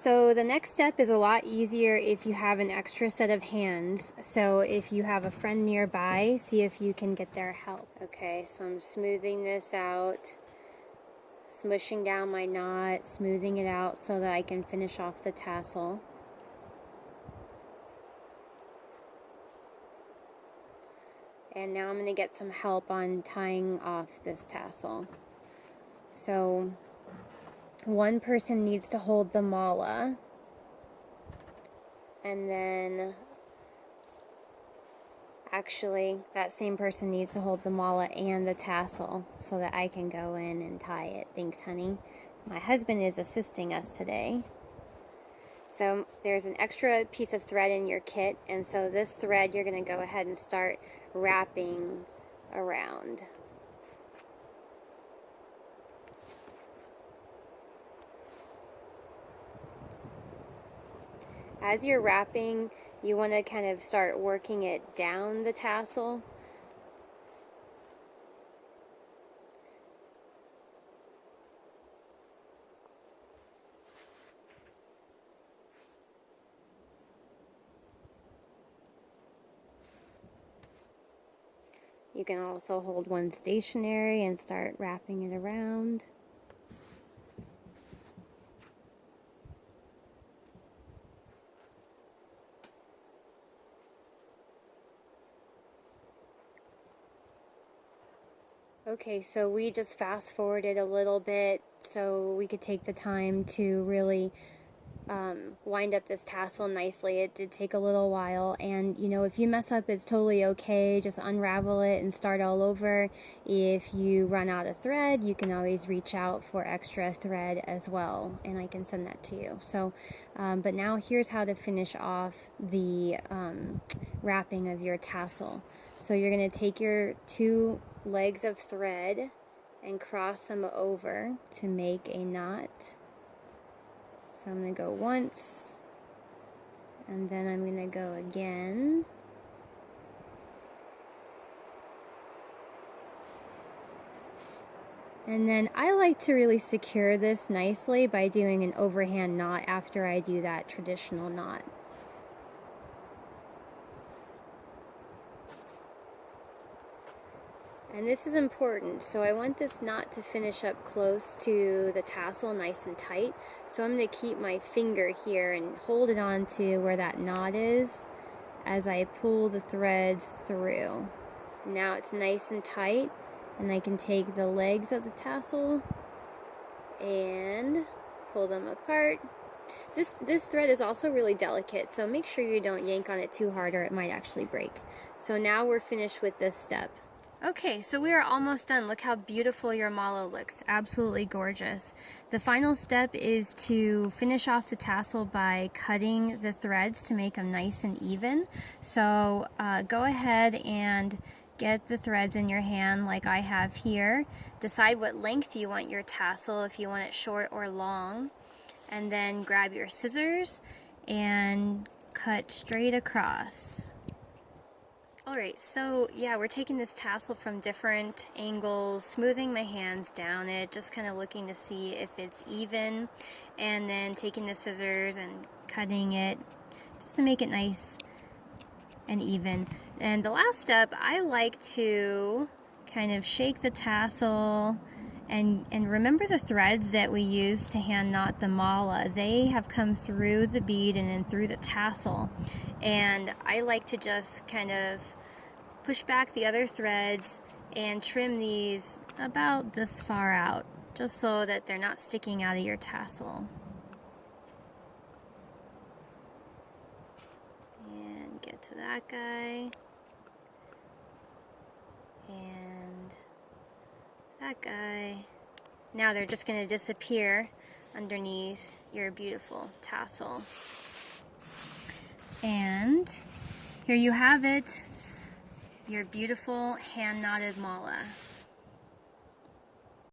So the next step is a lot easier if you have an extra set of hands. So if you have a friend nearby, see if you can get their help. Okay, so I'm smoothing this out, smushing down my knot, smoothing it out so that I can finish off the tassel. And now I'm going to get some help on tying off this tassel. So one person needs to hold the mala, and then actually that same person needs to hold the mala and the tassel so that I can go in and tie it. Thanks, honey. My husband is assisting us today. So there's an extra piece of thread in your kit, and so this thread you're going to go ahead and start wrapping around. As you're wrapping, you want to kind of start working it down the tassel. You can also hold one stationary and start wrapping it around. Okay, so we just fast forwarded a little bit so we could take the time to really wind up this tassel nicely. It did take a little while, and you know, if you mess up, it's totally okay. Just unravel it and start all over. If you run out of thread, you can always reach out for extra thread as well, and I can send that to you. So but now here's how to finish off the wrapping of your tassel. So you're going to take your two legs of thread and cross them over to make a knot. So I'm going to go once, and then I'm going to go again. And then I like to really secure this nicely by doing an overhand knot after I do that traditional knot. And this is important, so I want this knot to finish up close to the tassel, nice and tight. So I'm going to keep my finger here and hold it on to where that knot is as I pull the threads through. Now it's nice and tight, and I can take the legs of the tassel and pull them apart. This thread is also really delicate, so make sure you don't yank on it too hard or it might actually break. So now we're finished with this step. Okay, so we are almost done. Look how beautiful your mala looks. Absolutely gorgeous. The final step is to finish off the tassel by cutting the threads to make them nice and even. So go ahead and get the threads in your hand like I have here. Decide what length you want your tassel, if you want it short or long. And then grab your scissors and cut straight across. Alright, so yeah, we're taking this tassel from different angles, smoothing my hands down it, just kind of looking to see if it's even, and then taking the scissors and cutting it just to make it nice and even. And the last step, I like to kind of shake the tassel and remember the threads that we use to hand knot the mala. They have come through the bead and then through the tassel. And I like to just kind of push back the other threads and trim these about this far out, just so that they're not sticking out of your tassel. And get to that guy. And that guy. Now they're just going to disappear underneath your beautiful tassel. And here you have it, your beautiful hand knotted mala.